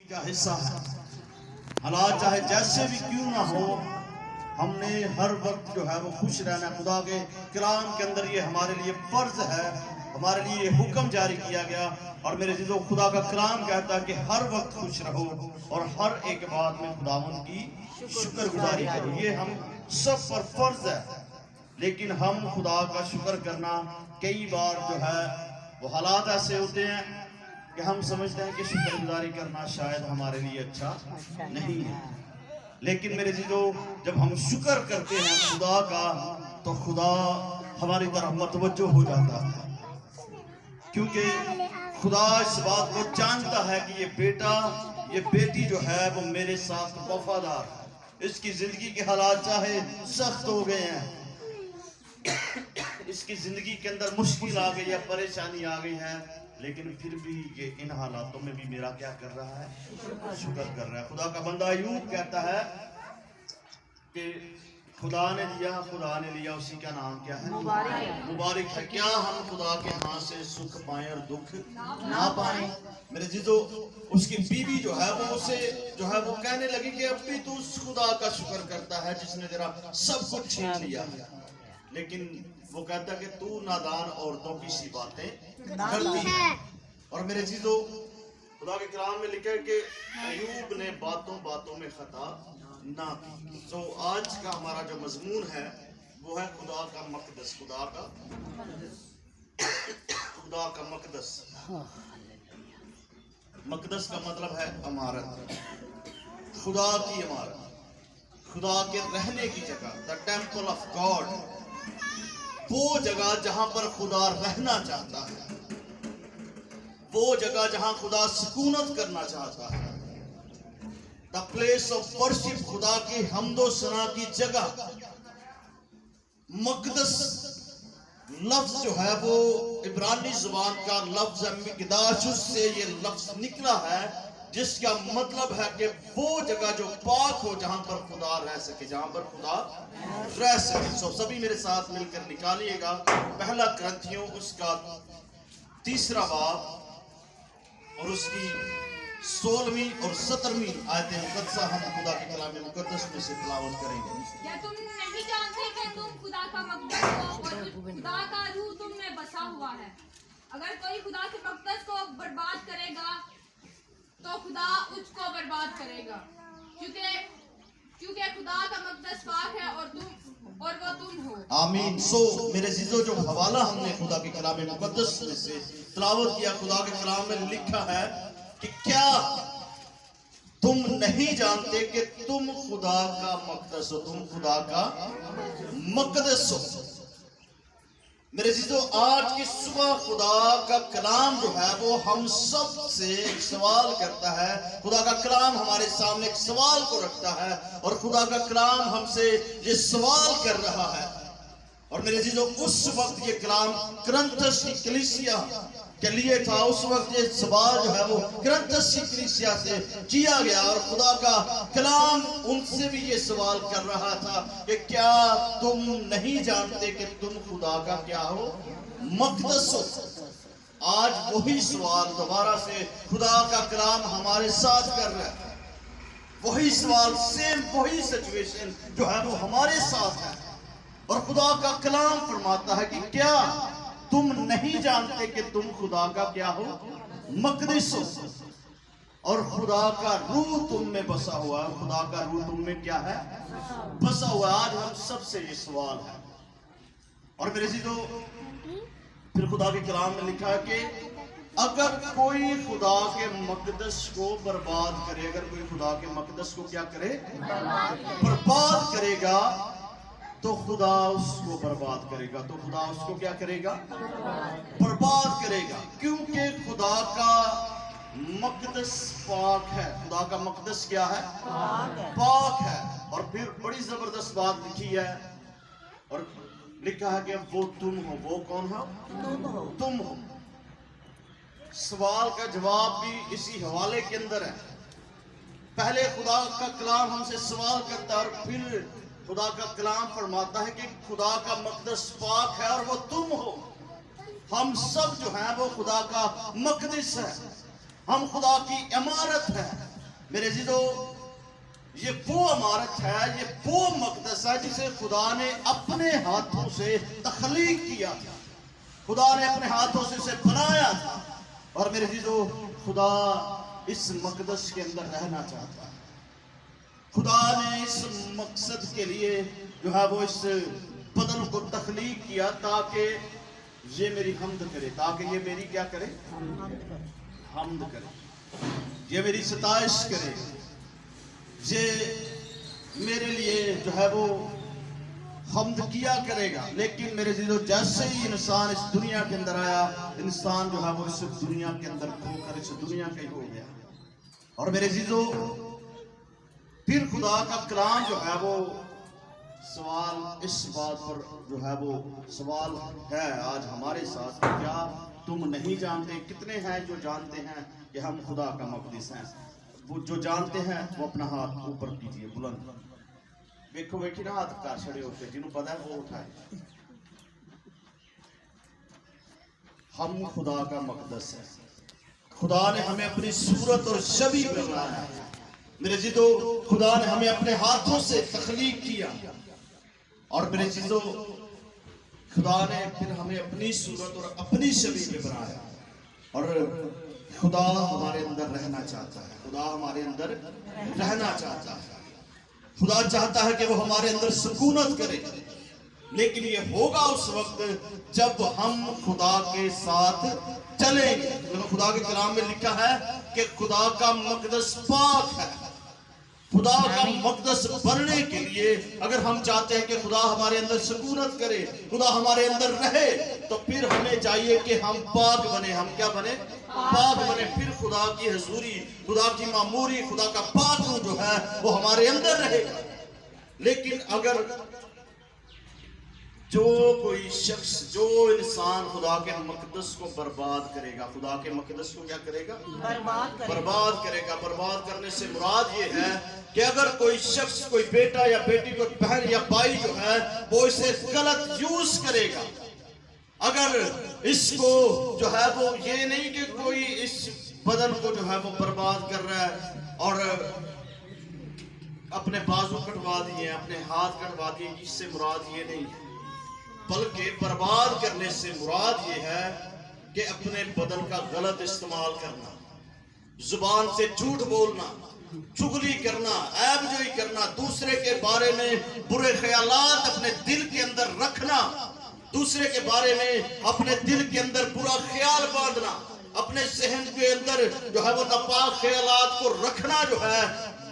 کا حصہ ہے. حالات چاہے جیسے بھی کیوں نہ ہو، ہم نے ہر وقت جو ہے وہ خوش رہنا. خدا کے کلام کے اندر یہ ہمارے لیے فرض ہے، ہمارے لیے یہ حکم جاری کیا گیا. اور میرے عزیزو، خدا کا کلام کہتا ہے کہ ہر وقت خوش رہو اور ہر ایک بات میں خداوند کی شکر گزاری کرو. یہ ہم سب پر فرض ہے. لیکن ہم خدا کا شکر کرنا کئی بار جو ہے وہ حالات ایسے ہوتے ہیں کہ ہم سمجھتے ہیں کہ شکر گزاری کرنا شاید ہمارے لیے اچھا نہیں ہے. لیکن میرے عزیزو، جب ہم شکر کرتے ہیں خدا کا تو خدا ہماری طرف متوجہ ہو جاتا ہے، کیونکہ خدا اس بات کو جانتا ہے کہ یہ بیٹا، یہ بیٹی جو ہے وہ میرے ساتھ وفادار ہے. اس کی زندگی کے حالات چاہے سخت ہو گئے ہیں، اس کی زندگی کے اندر مشکل آ گئی ہے، پریشانی آ گئی ہے، لیکن پھر بھی یہ ان حالاتوں میں بھی میرا کیا کر رہا ہے؟ شکر کر رہا ہے. خدا کا بندہ ایوب کہتا ہے کہ خدا نے دیا خدا نے لیا، اسی کا نام کیا ہے؟ مبارک ہے. کیا ہم خدا کے ہاں سے سکھ پائیں اور دکھ نہ پائیں؟ میرے عزیزو، اس کی بیوی جو ہے وہ اسے جو ہے وہ کہنے لگی کہ اب بھی تو اس خدا کا شکر کرتا ہے جس نے تیرا سب کچھ چھین لیا ہے. لیکن وہ کہتا ہے کہ تو نادان عورتوں کی سی باتیں کرتی ہے. اور میرے عزیزو، خدا کے کلام میں لکھا ہے کہ ایوب نے باتوں باتوں میں خطا نہ کی. تو آج کا ہمارا جو مضمون ہے وہ ہے خدا کا مقدس. خدا کا مقدس. مقدس کا مطلب ہے عمارت، خدا کی عمارت، خدا کے رہنے کی جگہ. دا ٹیمپل آف گاڈ، وہ جگہ جہاں پر خدا رہنا چاہتا ہے، وہ جگہ جہاں خدا سکونت کرنا چاہتا ہے. دا پلیس آف ورشپ، خدا کی حمد و ثنا کی جگہ. مقدس لفظ جو ہے وہ عبرانی زبان کا لفظ ہے مقداش، اس سے یہ لفظ نکلا ہے جس کا مطلب ہے کہ وہ جگہ جو پاک ہو، جہاں پر خدا رہ سکے، جہاں پر خدا رہ سکے. سبھی میرے ساتھ مل کر نکالیے گا پہلا کرنتھیوں اس کا 3 باب اور اس کی 16ویں اور 17ویں آیت مقدسہ ہم خدا کے کلام مقدس میں سے تلاوت کریں گے. کیا تم نہیں جانتے کہ تم خدا کا مقدس ہو اور خدا کا روح تم میں بسا ہوا ہے؟ اگر کوئی خدا کے مقدس کو برباد کرے گا تو خدا اس کو برباد کرے گا، کیونکہ خدا کا مقدس پاک ہے اور وہ تم ہو. آمین. میرے عزیزو، جو حوالہ ہم نے خدا کے کلام مقدس میں سے تلاوت کیا، خدا کے کلام میں لکھا ہے کہ کیا تم نہیں جانتے کہ تم خدا کا مقدس ہو، تم خدا کا مقدس ہو. میرے عزیزو، آج کی صبح خدا کا کلام جو ہے وہ ہم سب سے ایک سوال کرتا ہے. خدا کا کلام ہمارے سامنے ایک سوال کو رکھتا ہے اور خدا کا کلام ہم سے یہ سوال کر رہا ہے. اور میرے عزیزو، اس وقت یہ کلام کرنتھس کی کلیسیا کے لیے تھا. اس وقت یہ سوال جو ہے وہ کرنتھس کی کلیسیا سے کیا گیا اور خدا کا کلام ان سے بھی یہ سوال کر رہا تھا کہ کیا تم نہیں جانتے کہ تم خدا کا کیا ہو؟ مقدس ہو. آج وہی سوال دوبارہ سے خدا کا کلام ہمارے ساتھ کر رہا ہے. وہی سوال، سیم وہی سچویشن جو ہے وہ ہمارے ساتھ ہے. اور خدا کا کلام فرماتا ہے کہ کیا تم نہیں جانتے کہ تم خدا کا کیا ہو؟ مقدس ہو اور خدا کا روح تم میں بسا ہوا ہے. خدا کا روح تم میں کیا ہے؟ بسا ہوا. آج ہم سب سے یہ سوال ہے. اور میرے عزیزو، پھر خدا کے کلام میں لکھا ہے کہ اگر کوئی خدا کے مقدس کو برباد کرے، اگر کوئی خدا کے مقدس کو کیا کرے؟ برباد کرے گا تو خدا اس کو برباد کرے گا. تو خدا اس کو کیا کرے گا؟ برباد کرے گا. کیونکہ خدا کا مقدس پاک ہے. خدا کا مقدس کیا ہے؟ پاک ہے. اور پھر بڑی زبردست بات لکھی ہے اور لکھا ہے کہ وہ تم ہو. وہ کون ہو؟ تم ہو. سوال کا جواب بھی اسی حوالے کے اندر ہے. پہلے خدا کا کلام ہم سے سوال کرتا ہے اور پھر خدا کا کلام فرماتا ہے کہ خدا کا مقدس پاک ہے اور وہ تم ہو. ہم سب جو ہیں وہ خدا کا مقدس ہے. ہم خدا کی عمارت ہے. मेरे अजीजों, ये वो इमारत है, ये वो मकदस है जिसे खुदा ने अपने हाथों से तख्लीक किया था। खुदा ने अपने हाथों से इसे बनाया था। और मेरे अजीजों, खुदा इस मकदस के अंदर रहना चाहता है। खुदा ने इस मकसद के लिए जो है वो इस बदन को तख्लीक किया ताकि ये मेरी हमद करे, ताकि ये मेरी क्या करे, हमद करे, ये मेरी सताइश करे, ये मेरे लिए जो है वो हमद किया करेगा। लेकिन मेरे अजीजों, जैसे ही इंसान इस दुनिया के अंदर आया, इंसान जो है वो इस दुनिया के अंदर खोकर इस दुनिया का ही हो गया। और मेरे अजीजों, फिर खुदा का कलाम जो है वो सवाल इस बात पर जो है वो सवाल है आज हमारे साथ, क्या तुम नहीं जानते? कितने हैं जो जानते हैं कि हम खुदा का मकदस हैं? वो जो जानते हैं वो अपना हाथ ऊपर कीजिए, बुलंद। देखो बेटी ना, हाथ कार छड़े होते, जिन्होंने पता है वो उठाए। हम खुदा का मकदस है। खुदा ने हमें अपनी सूरत और शबी पे बनाया है। मेरे जीजों, खुदा ने हमें अपने हाथों से तख्लीक किया। और मेरे जीजों, खुदा ने फिर हमें अपनी सूरत और अपनी शबी पे बनाया। और खुदा हमारे अंदर रहना चाहता है। खुदा हमारे अंदर रहना चाहता है। खुदा चाहता है कि वो हमारे अंदर सुकूनत करे। लेकिन ये होगा उस वक्त जब हम खुदा के साथ चलेंगे। तो खुदा के कलाम में लिखा है कि खुदा का मकदस पाक है। खुदा का मकदस बनने के लिए अगर हम चाहते हैं कि खुदा हमारे अंदर सुकूनत करे, खुदा हमारे अंदर रहे, तो फिर हमें चाहिए कि हम पाक बने। हम क्या बने? पाक बने। फिर खुदा की हजूरी, खुदा की मामूरी, खुदा का पाक जो है वो हमारे अंदर रहेगा। लेकिन अगर जो कोई शख्स, जो इंसान खुदा के मकदस को बर्बाद करेगा, खुदा के मकदस को क्या करेगा? बर्बाद करेगा। बर्बाद करने से मुराद ये है कि अगर कोई शख्स, कोई बेटा या बेटी, कोई बहन या भाई जो है वो इसे गलत यूज करेगा, अगर इसको जो है वो ये नहीं कि कोई इस बदन को जो है वो बर्बाद कर रहा है और अपने बाजू कटवा दिए, अपने हाथ कटवा दिए, इससे मुराद ये नहीं है। बल्कि बर्बाद करने से मुराद ये है कि अपने बदन का गलत इस्तेमाल करना, जुबान से झूठ बोलना, चुगली करना, ऐबजोई करना, दूसरे के बारे में बुरे ख्यालात अपने दिल के अंदर रखना, दूसरे के बारे में अपने दिल के अंदर बुरा ख्याल बांधना, अपने जहन के अंदर जो है वो नापाक ख्यालात को रखना जो है,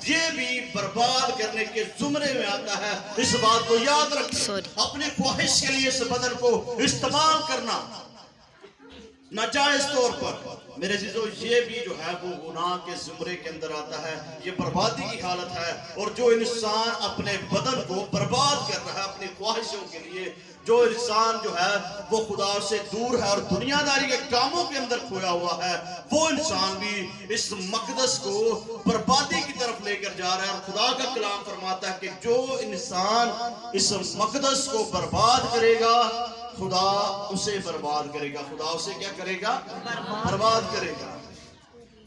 ये भी बर्बाद करने के जुमरे में आता है। इस बात को याद रखें। अपनी ख्वाहिश के लिए इस बदन को इस्तेमाल करना नाजायज तौर पर, मेरे अजीजों, ये भी जो है वो गुनाह के जुमरे के अंदर आता है। ये बर्बादी की हालत है। और जो इंसान अपने बदन को बर्बाद कर रहा है अपनी ख्वाहिशों के लिए, जो इंसान जो है वो खुदा से दूर है और दुनियादारी के कामों के अंदर खोया हुआ है, वो इंसान भी इस मकदस को बर्बादी की तरफ लेकर जा रहा है। और खुदा का कलाम फरमाता है कि जो इंसान इस मकदस को बर्बाद करेगा, खुदा उसे बर्बाद करेगा। खुदा उसे क्या करेगा? बर्बाद करेगा।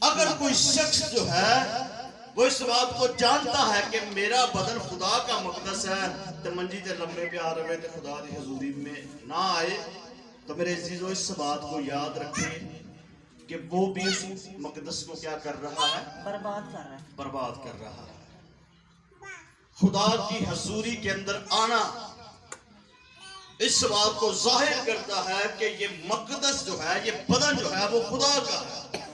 अगर कोई शख्स जो है वो इस बात को जानता है कि मेरा बदन खुदा का मकदस है, तो मंजी ते लम्बे पे आ रहे थे खुदा की हजूरी में ना आए, तो मेरे अजीजों इस बात को याद रखें कि वो भी उस मकदस को क्या कर रहा है? बर्बाद कर रहा है। खुदा की हजूरी के अंदर आना इस बात को जाहिर करता है कि ये मकदस जो है, ये बदन जो है वो खुदा का है।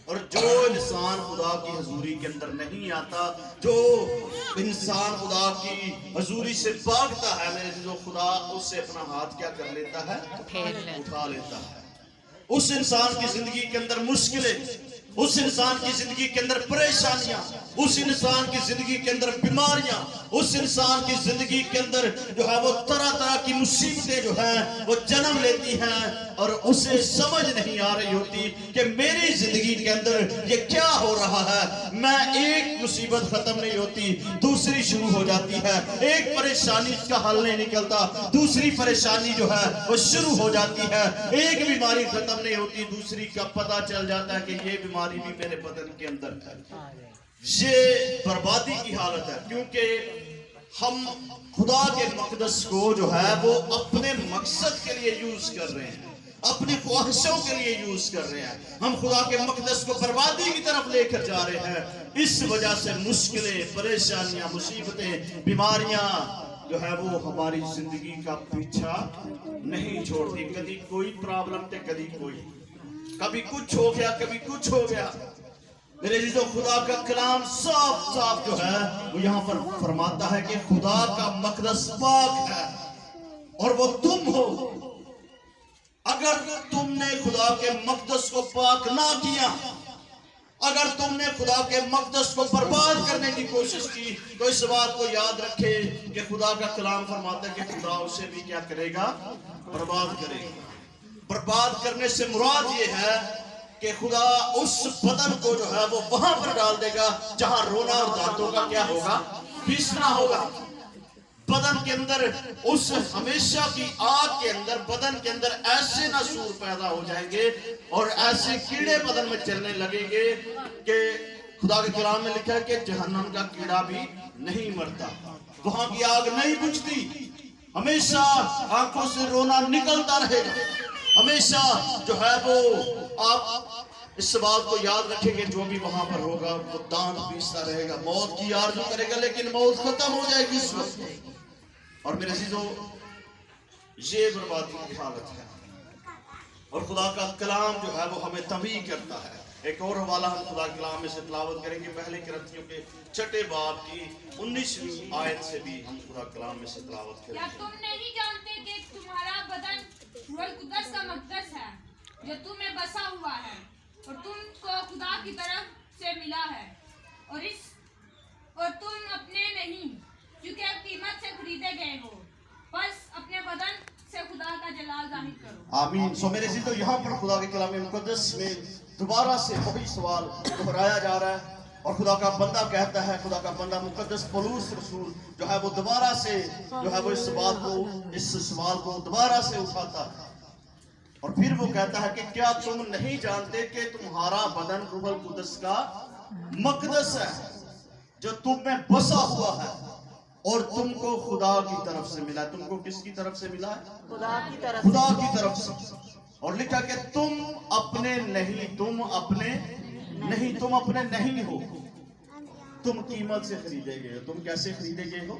और जो इंसान खुदा की हजूरी के अंदर नहीं आता, जो इंसान खुदा की हजूरी से भागता है, मेरे जो खुदा उससे अपना हाथ क्या कर लेता है? उठा लेता है। उस इंसान की जिंदगी के अंदर मुश्किलें, उस इंसान की जिंदगी के अंदर परेशानियां, उस इंसान की जिंदगी के अंदर बीमारियां, उस इंसान की जिंदगी के अंदर जो है वो तरह तरह की मुसीबतें जो है वो जन्म लेती हैं। और उसे समझ नहीं आ रही होती कि मेरी जिंदगी के अंदर ये क्या हो रहा है। मैं एक मुसीबत खत्म नहीं होती, दूसरी शुरू हो जाती है। एक परेशानी का हल नहीं निकलता, दूसरी परेशानी जो है वो शुरू हो जाती है। एक बीमारी खत्म नहीं होती, दूसरी का पता चल जाता है कि ये बीमारी भी मेरे बदन के अंदर है। یہ بربادی کی حالت ہے، کیونکہ ہم خدا کے مقدس کو جو ہے وہ اپنے مقصد کے لیے یوز کر رہے ہیں، اپنی خواہشوں کے لیے یوز کر رہے ہیں. ہم خدا کے مقدس کو بربادی کی طرف لے کر جا رہے ہیں. اس وجہ سے مشکلیں، پریشانیاں، مصیبتیں، بیماریاں جو ہے وہ ہماری زندگی کا پیچھا نہیں چھوڑتی. کبھی کوئی پرابلم تھے، کبھی کچھ ہو گیا، کبھی کچھ ہو گیا. میرے عزیزو، خدا کا کلام صاف صاف جو ہے وہ یہاں پر فرماتا ہے کہ خدا کا مقدس پاک ہے اور وہ تم ہو. اگر تم نے خدا کے مقدس کو پاک نہ کیا، اگر تم نے خدا کے مقدس کو برباد کرنے کی کوشش کی، تو اس بات کو یاد رکھے کہ خدا کا کلام فرماتا ہے کہ خدا اسے بھی کیا کرے گا؟ برباد کرے گا. برباد کرنے سے مراد یہ ہے کہ خدا اس بدن کو جو ہے وہ وہاں پر ڈال دے گا جہاں رونا اور دانتوں کا کیا ہوگا؟ پیسنا ہوگا. بدن کے اندر، اس ہمیشہ کی آگ کے اندر، بدن کے اندر ایسے ناسور پیدا ہو جائیں گے اور ایسے کیڑے بدن میں چلنے لگیں گے کہ خدا کے کلام میں لکھا ہے کہ جہنم کا کیڑا بھی نہیں مرتا، وہاں کی آگ نہیں بجھتی. ہمیشہ آنکھوں سے رونا نکلتا رہے گا. ہمیشہ جو ہے وہ آپ اس بات کو یاد رکھیں گے، جو بھی وہاں پر ہوگا وہ دانت پیستا رہے گا، موت کی آرزو کرے گا، لیکن موت ختم ہو جائے گی اس وقت. اور میرے عزیزو، یہ بربادی کی حالت ہے اور خدا کا کلام جو ہے وہ ہمیں تنبیہ کرتا ہے. ایک اور حوالہ ہم خدا کے کلام میں سے تلاوت کریں گے، پہلے کرنتھیوں کے 6 باب کی 19ویں آیت سے بھی ہم خدا کے کلام میں سے تلاوت کریں کیا گے. تم نہیں جانتے کہ تمہارا بدن روح القدس کا مقدس ہے جو تم میں بسا ہوا ہے اور تم کو خدا کی طرف سے ملا ہے، اور تم اپنے نہیں کیونکہ قیمت سے خریدے گئے ہو. بس اپنے بدن سے خدا کا جلال ظاہر کرو. آمین. سو میرے عزیزو، یہاں پر خدا کے کلام مقدس میں دوبارہ سے وہی سوال دہرایا جا رہا ہے اور خدا کا بندہ کہتا ہے، خدا کا بندہ مقدس پولس رسول جو ہے وہ دوبارہ سے جو ہے وہ اس سوال کو دوبارہ سے اٹھاتا ہے اور پھر وہ کہتا ہے کہ کیا تم نہیں جانتے کہ تمہارا بدن روح القدس کا مقدس ہے جو تم میں بسا ہوا ہے اور تم کو خدا کی طرف سے ملا ہے. تم کو کس کی طرف سے ملا ہے؟ خدا کی طرف خدا کی طرف سے. اور لکھا کہ تم اپنے نہیں ہو، تم قیمت سے خریدے گئے ہو. تم کیسے خریدے گئے ہو؟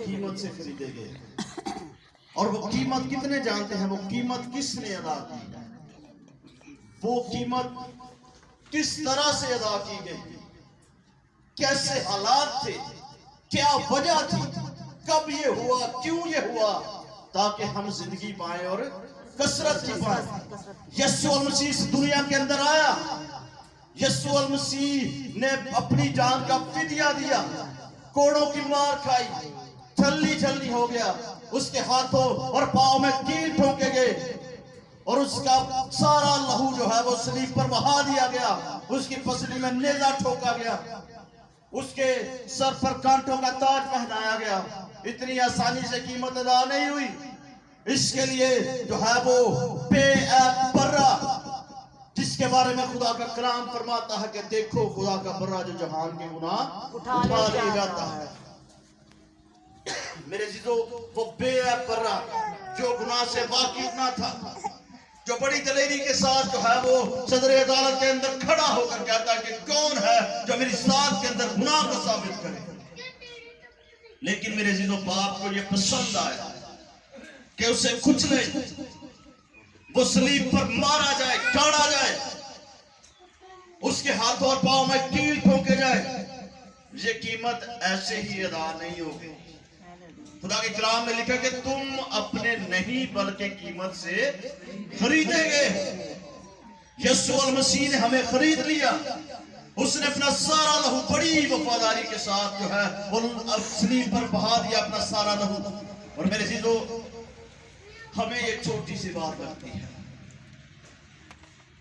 قیمت سے خریدے گئے. اور وہ قیمت کتنے جانتے ہیں؟ وہ قیمت کس نے ادا کی؟ وہ قیمت کس طرح سے ادا کی گئی؟ کیسے حالات تھے؟ کیا وجہ تھی؟ کب یہ ہوا؟ کیوں یہ ہوا؟ تاکہ ہم زندگی پائیں اور کثرت کی پائیں. یسوع المسیح اس دنیا کے اندر آیا، یسوع المسیح نے اپنی جان کا فدیہ دیا، کوڑوں کی مار کھائی، چھلنی ہو گیا، اس کے ہاتھوں اور پاؤں میں کیل ٹھونکے گئے اور اس کا سارا لہو جو ہے وہ صلیب پر بہا دیا گیا، اس کی پسلی میں نیزہ ٹھوکا گیا، اس کے سر پر کانٹوں کا تاج پہنایا گیا. اتنی آسانی سے قیمت ادا نہیں ہوئی. اس کے لیے جو ہے وہ بے عیب برہ، جس کے بارے میں خدا کا کلام فرماتا ہے کہ دیکھو خدا کا برہ جو جہان کے گناہ اٹھا لے جاتا ہے. میرے عزیزو، وہ بے عیب برہ جو گناہ سے واقف نہ تھا، جو بڑی دلیری کے ساتھ جو ہے وہ صدر عدالت کے اندر کھڑا ہو کر کہتا ہے کہ کون ہے جو میری ذات کے اندر گناہ کو ثابت کرے. لیکن میرے عزیزو، باپ کو یہ پسند آیا کہ اسے کچلے، وہ صلیب پر مارا جائے، کاڑا جائے، اس کے ہاتھوں اور پاؤں میں کیل ٹھونکے جائے. یہ قیمت ایسے ہی ادا نہیں ہوگی. خدا کے کلام میں لکھا کہ تم اپنے نہیں بلکہ قیمت سے خریدے گئے. یسوع المسیح نے ہمیں خرید لیا. اس نے اپنا سارا لہو بڑی وفاداری کے ساتھ جو ہے وہ صلیب پر بہا دیا، اپنا سارا لہو. اور میرے عزیزو، ہمیں ایک چھوٹی سی بات لگتی ہے،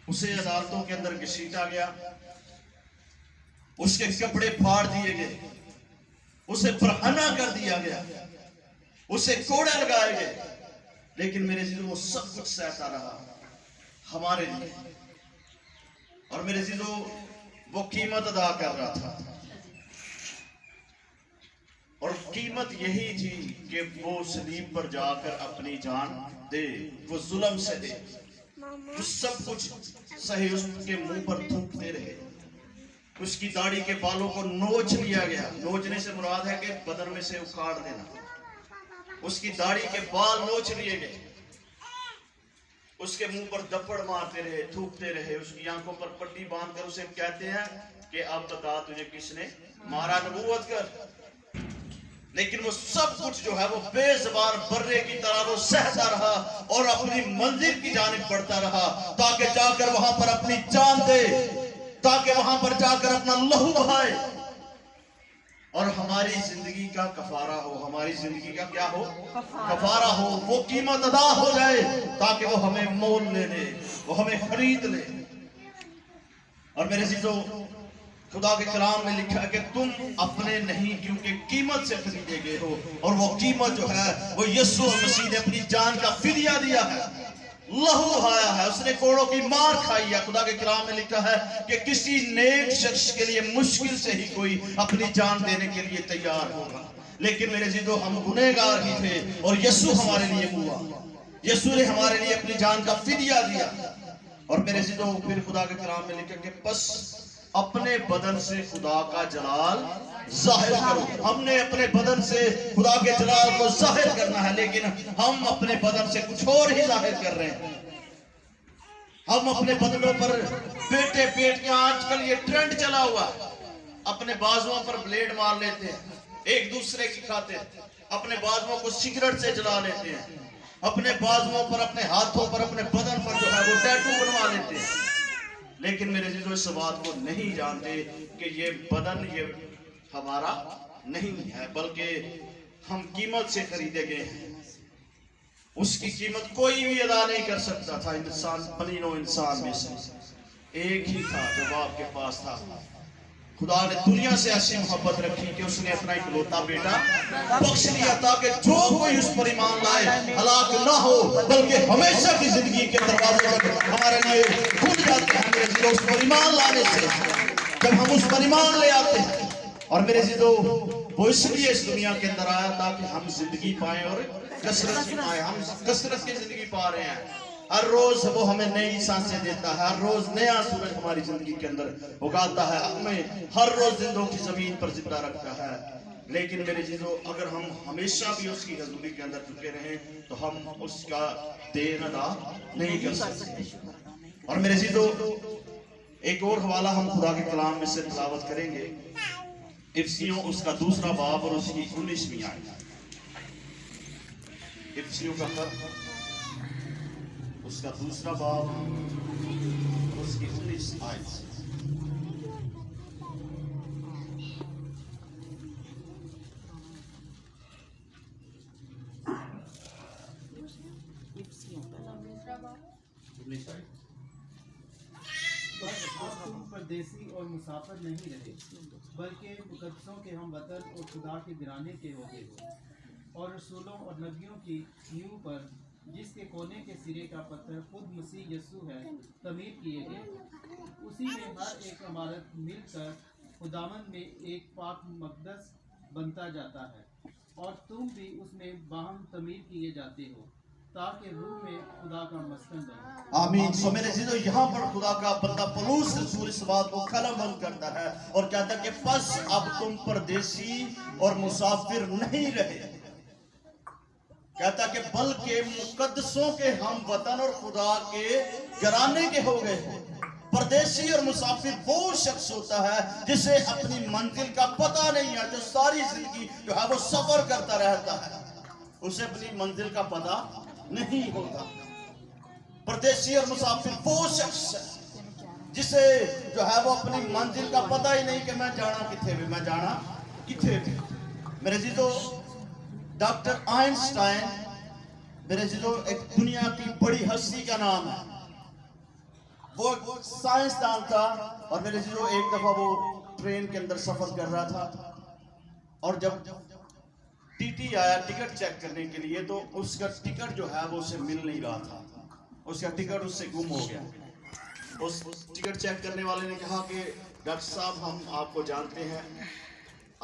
اسے عدالتوں کے اندر گھسیٹا گیا، اس کے کپڑے پھاڑ دیے گئے، اسے برہنہ کر دیا گیا، اسے کوڑے لگائے گئے، لیکن میرے عزیزو وہ سب کچھ سہتا رہا ہمارے لیے. اور میرے عزیزو، وہ قیمت ادا کر رہا تھا. कीमत यही थी कि वो सलीब पर जाकर अपनी जान दे, वो जुल्म से दे, वो सब कुछ सही उसके मुंह पर थूकते रहे। उसकी दाढ़ी के बालों को नोच लिया गया। नोचने से मुराद है कि बदन में से उखाड़ देना। उसकी दाढ़ी के बाल नोच लिए गए। उसके मुंह पर दपड़ मारते रहे, थूकते रहे। उसकी आंखों पर पट्टी बांधकर उसे कहते हैं कि अब बता तुझे किसने मारा, नबूवत कर। लेकिन वो सब कुछ जो है वो बेज़बान बर्रे की तरह वो सहता रहा और अपनी मंजिल की जानिब बढ़ता रहा, ताकि जाकर वहां पर अपनी जान दे, ताकि वहां पर जाकर अपना लहू बहाए और हमारी जिंदगी का कफारा हो। हमारी जिंदगी का क्या हो? कफारा हो। वो कीमत अदा हो जाए ताकि वो हमें मोल ले ले, वो हमें खरीद ले। और मेरे अज़ीज़ों, खुदा के कलाम में लिखा है कि तुम अपने नहीं क्योंकि कीमत से खरीदे गए हो। और वो कीमत जो है वो यीशु मसीह ने अपनी जान का फिदिया दिया है, लहू बहाया है, उसने कोड़ों की मार खाई है। खुदा के कलाम में लिखा है कि किसी नेक शख्स के लिए मुश्किल से ही कोई अपनी जान देने के लिए तैयार होगा। लेकिन मेरे अज़ीज़ों, हम गुनहगार ही थे और यीशु हमारे लिए हुआ। यीशु ने हमारे लिए अपनी जान का फिदिया दिया। और मेरे अज़ीज़ों, फिर खुदा के कलाम में लिखा कि बस अपने बदन से खुदा का जलाल जाहिर करो। हमने अपने बदन से खुदा के जलाल को जाहिर करना है, लेकिन हम अपने बदन से कुछ और ही जाहिर कर रहे हैं। हम अपने बदनों पर बेटे पेट के, आजकल ये ट्रेंड चला हुआ, अपने बाजुओं पर ब्लेड मार लेते हैं, एक दूसरे की खाते हैं, अपने बाजुओं को सिगरेट से जला लेते हैं, अपने बाजुओं पर, अपने हाथों पर, अपने बदन पर जो है वो टैटू बनवा लेते हैं। लेकिन मेरे अज़ीज़ों, इस बात को नहीं जानते कि ये बदन ये हमारा नहीं है, बल्कि हम कीमत से खरीदे गए हैं। उसकी कीमत कोई भी अदा नहीं कर सकता था। इंसान, बनीनो इंसान में से एक ही था जो बाप के पास था। खुदा ने दुनिया से ऐसी मोहब्बत रखी कि उसने अपना इकलौता बेटा बख्श दिया, ताकि जो कोई उस पर ईमान लाए हलाक ना हो, बल्कि हमेशा की जिंदगी के दरवाजे हमारे लिए खुल जाते हैं। मेरे अज़ीज़ों, उस पर ईमान लाने से, जब हम उस पर ईमान ले आते हैं। और मेरे अज़ीज़ों, वो इसलिए इस दुनिया के अंदर आया ताकि हम जिंदगी पाए और कसरत की पाए। हम कसरत की जिंदगी पा रहे हैं। हर रोज वो हमें नई सांसें देता है, हर रोज नया सूरज हमारी जिंदगी के अंदर उगाता है, हमें हर रोज जिंदों की जमीन पर जिंदा रखता है। लेकिन मेरे अज़ीज़ों, अगर हम हमेशा भी उसकी हजूरी के अंदर झुके रहें तो हम उसका देन अदा नहीं कर सकते। और मेरे अज़ीज़ों, एक और हवाला हम खुदा के कलाम में से तिलावत करेंगे, इफ्सियों उसका 2 बाब और उसकी 19वीं आयत। इफ्सियों का खत उसका 2 बाब उसकी 19 आयत। आप तुम परदेसी और मुसाफिर नहीं रहे, बल्कि मुकद्दसों के हम वतन और खुदा के घराने के हो गए हो, और रसूलों और नबियों की नींव पर, जिसके कोने के सिरे का पत्थर खुद मसीह यीशु है, तमीर किए गए। उसी में हर एक इमारत मिलकर खुदावंद में एक पाक मक़दस बनता जाता है, और तुम भी उसमें बाहम तमीर किए जाते हो, ताकि रूह में खुदा का मस्कन बने। आमीन। सो मेरे अज़ीज़ों, यहाँ पर खुदा का बंदा पौलुस रसूल इस बात को कलमबंद करता है और कहता है कि बस अब तुम परदेसी और मुसाफिर नहीं रहे, कहता कि बल्कि मुकद्दसों के हम वतन और खुदा के घराने के हो गए हो। परदेसी और मुसाफिर वो शख्स होता है जिसे अपनी मंजिल का पता नहीं है, जो सारी जिंदगी जो है वो सफर करता रहता है, उसे अपनी मंजिल का पता नहीं होता। परदेसी और मुसाफिर वो शख्स है जिसे जो है वो अपनी मंजिल का पता ही नहीं कि मैं जाना किथे भी, मैं जाना किथे भी। मेरे अज़ीज़ों, डॉक्टर आइंस्टाइन मेरे अज़ीज़ों एक दुनिया की बड़ी हस्ती का नाम है। वो साइंसदान था और मेरे अज़ीज़ों एक दफा वो ट्रेन के अंदर सफर कर रहा था और जब टीटी आया टिकट चेक करने के लिए तो उसका टिकट जो है वो उसे मिल नहीं रहा था, उसका टिकट उससे गुम हो गया। उस टिकट चेक करने वाले ने कहा कि डॉक्टर साहब हम आपको जानते हैं,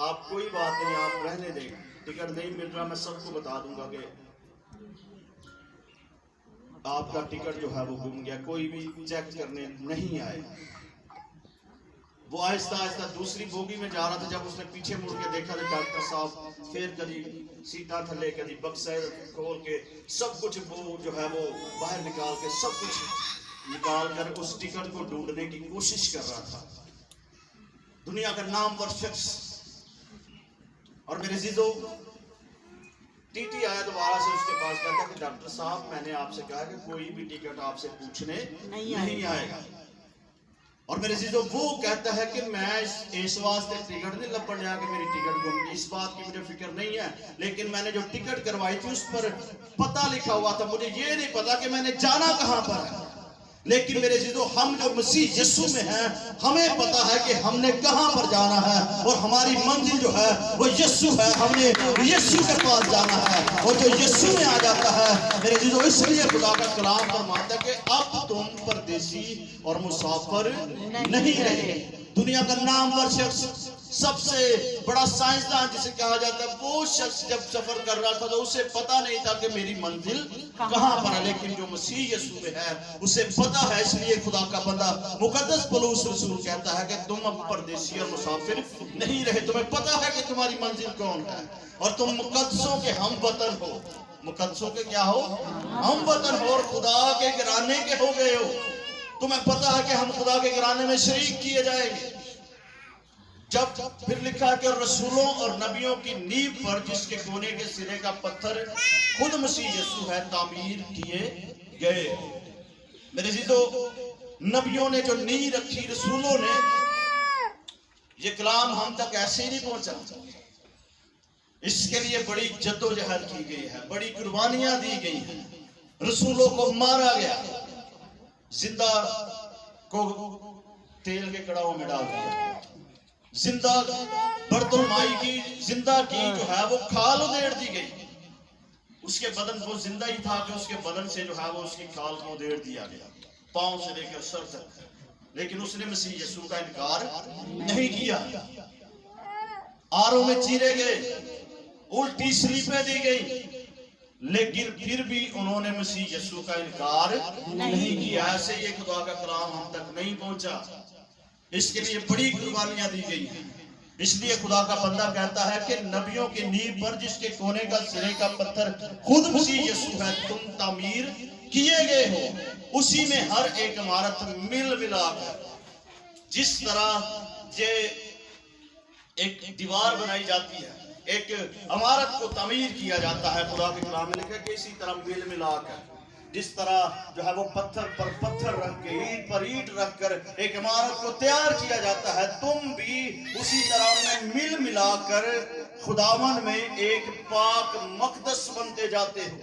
आप कोई बात नहीं, आप रहने दें। टिकट नहीं मिल रहा, मैं सबको बता दूंगा कि आपका टिकट जो है वो गुम गया, कोई भी चेक करने नहीं आए। वो आहिस्ता आहिस्ता दूसरी बोगी में जा रहा था, जब उसने पीछे मुड़ के देखा तो डॉक्टर साहब फिर कभी सीटा थले कभी बक्सा खोल के सब कुछ वो जो है वो बाहर निकाल के सब कुछ निकाल कर उस टिकट को ढूंढने की कोशिश कर रहा था। दुनिया का नामवर शख्स। और मेरे जीजो टीटी आया दोबारा से उसके पास, कहता कि डॉक्टर साहब मैंने आपसे कहा कि कोई भी टिकट आपसे पूछने नहीं आएगा। और मेरे जीजो वो कहता है कि मैं इस वास्ते टिकट नहीं लपड़ गया कि मेरी टिकट गुम गई, इस बात की मुझे फिक्र नहीं है, लेकिन मैंने जो टिकट करवाई थी उस पर पता लिखा हुआ था, मुझे ये नहीं पता कि मैंने जाना कहां पर है। लेकिन मेरे जीजो हम जो मसीह यीशु में हैं, हमें पता है कि हमने कहां पर जाना है और हमारी मंजिल जो है वो यीशु है, हमने यीशु के पास जाना है। और जो यीशु में आ जाता है मेरे जीजो, इसलिए खुदा का कलाम फरमाता है कि अब तुम परदेसी और मुसाफिर नहीं रहे। दुनिया का नामवर शख्स, सबसे बड़ा साइंसदान जिसे कहा जाता है, वो शख्स जब सफर कर रहा था तो उसे पता नहीं था कि मेरी मंजिल कहां पर है, लेकिन जो मसीह यीशु में है उसे पता है। इसलिए खुदा का बंदा मुकद्दस पौलुस रसूल कहता है कि तुम अब परदेसी और मुसाफिर नहीं रहे, तुम्हें पता है कि तुम्हारी मंजिल कौन है और तुम मुकद्दसों के हमवतन हो। मुकद्दसों के क्या हो? हमवतन हो और खुदा के घराने के हो गए हो। तुम्हें पता है कि हम खुदा के घराने में शरीक किए जाएंगे। जब फिर लिखा है कि रसूलों और नबियों की नींव पर, जिसके कोने के सिरे का पत्थर खुद मसीह यीशु है, तामीर किए गए। मेरे जीजो, नबियों ने जो नींव रखी, रसूलों ने, ये कलाम हम तक ऐसे ही नहीं पहुंचा। इसके लिए बड़ी जद्दोजहद की गई है, बड़ी कुर्बानियां दी गई हैं। रसूलों को मारा गया, जिंदा को तेल के कड़ाहों में डाल दिया, जिंदा बर्तुलमाई की जिंदा की जो है वो खाल उधेड़ दी गई। उसके बदन, वो जिंदा ही था कि उसके बदन से जो है वो उसकी खाल को उधेड़ दिया गया, पांव से लेकर सर तक। लेकिन उसने मसीह यीशु का इनकार नहीं किया। आरों में चीरे गए, उल्टी स्लीपें दी गई, लेकिन फिर भी उन्होंने मसीह यीशु का इनकार नहीं किया। ऐसे ये खुदा का कलाम हम तक नहीं पहुंचा। इसके लिए बड़ी कुर्बानियां दी गई हैं। इसलिए खुदा का बंदा कहता है कि नबियों की नींव पर, जिसके कोने का सिरे का पत्थर खुद मसीह यीशु है, तुम तामीर किए गए हो। उसी में हर एक इमारत मिल मिलाकर, जिस तरह ये एक दीवार बनाई जाती है, एक इमारत को तामीर किया जाता है, खुदा के कलाम में लिखा कि इसी तरह मिल मिलाकर, जिस तरह जो है वो पत्थर पर पत्थर रख के, ईंट पर ईंट रखकर एक इमारत को तैयार किया जाता है, तुम भी उसी तरह में मिल मिलाकर खुदावन में एक पाक मकदस बनते जाते हो।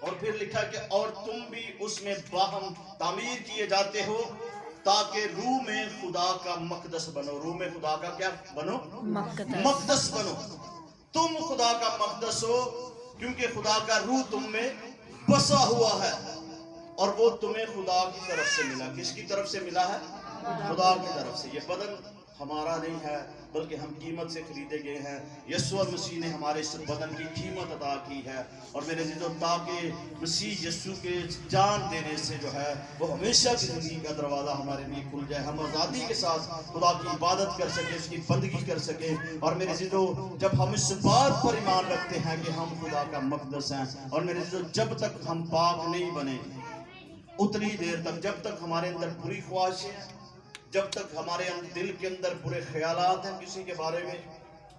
और फिर लिखा कि और तुम भी उसमें बाहम तामीर किए जाते हो, ताकि रूह में खुदा का मकदस बनो। रूह में खुदा का क्या बनो? मकदस बनो। तुम खुदा का मकदस हो, क्योंकि खुदा का रूह तुम में बसा हुआ है और वो तुम्हें खुदा की तरफ से मिला। किसकी तरफ से मिला है? खुदा की तरफ से। ये बदन हमारा नहीं है, बल्कि हम कीमत से खरीदे गए हैं। यीशु मसीह ने हमारे इस बदन की कीमत अदा की है। और मेरे जीजो, ताकि मसीह यीशु के जान देने से जो है वो हमेशा की जिंदगी का दरवाज़ा हमारे लिए खुल जाए, हम आज़ादी के साथ खुदा की इबादत कर सके, उसकी बंदगी कर सके। और मेरे जीजो, जब हम इस बात पर ईमान रखते हैं कि हम खुदा का मकदस हैं, और मेरे जीजो, जब तक हम पाक नहीं बने उतनी देर तक, जब तक हमारे अंदर बुरी ख्वाहिशें हैं, जब तक हमारे दिल के अंदर बुरे ख्यालात हैं किसी के बारे में,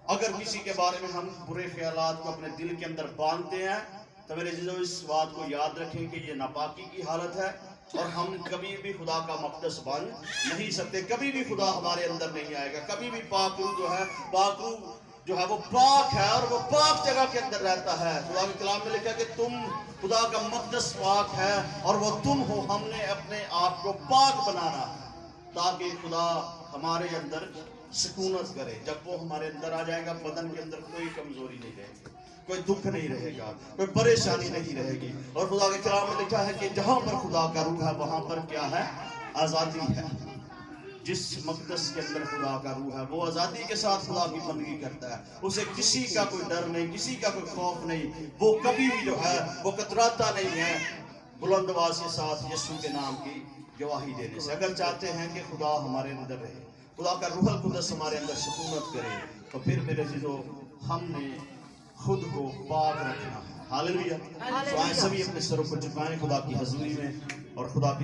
अगर किसी के बारे में हम बुरे ख्यालात को अपने दिल के अंदर बांधते हैं, तो मेरे जीजो इस बात को याद रखें कि ये नापाकी की हालत है और हम कभी भी खुदा का मकदस बन नहीं सकते। कभी भी खुदा हमारे अंदर नहीं आएगा। कभी भी पाक रूह जो है, पाक रूह जो है वो पाक है और वो पाक जगह के अंदर रहता है। खुदा के कलाम में लिखा कि तुम, खुदा का मकदस पाक है और वो तुम हो। हमने अपने आप को पाक बनाना ताकि खुदा हमारे अंदर सुकूनत करे। जब वो हमारे अंदर आ जाएगा, बदन के अंदर कोई कमजोरी नहीं रहेगी, कोई दुख नहीं रहेगा, कोई परेशानी नहीं रहेगी। और खुदा के कलाम में लिखा है कि जहां पर खुदा का रूह है वहां पर क्या है? आजादी है। जिस मकदस के अंदर खुदा का रूह है वो आज़ादी के साथ खुदा की बंदगी करता है, उसे किसी का कोई डर नहीं, किसी का कोई खौफ नहीं, वो कभी भी जो है वो कतराता नहीं है बुलंद आवाज के साथ यीशु के नाम की गवाही देने से। अगर चाहते हैं कि खुदा हमारे अंदर रहे, खुदा का रूह कुदस हमारे अंदर सुकूनत करे, तो फिर मेरे जीजो हमने खुद को पाक रखना है। हालेलुया। तो आए सभी अपने सरों को झुकाएं खुदा की हजूरी में और खुदा की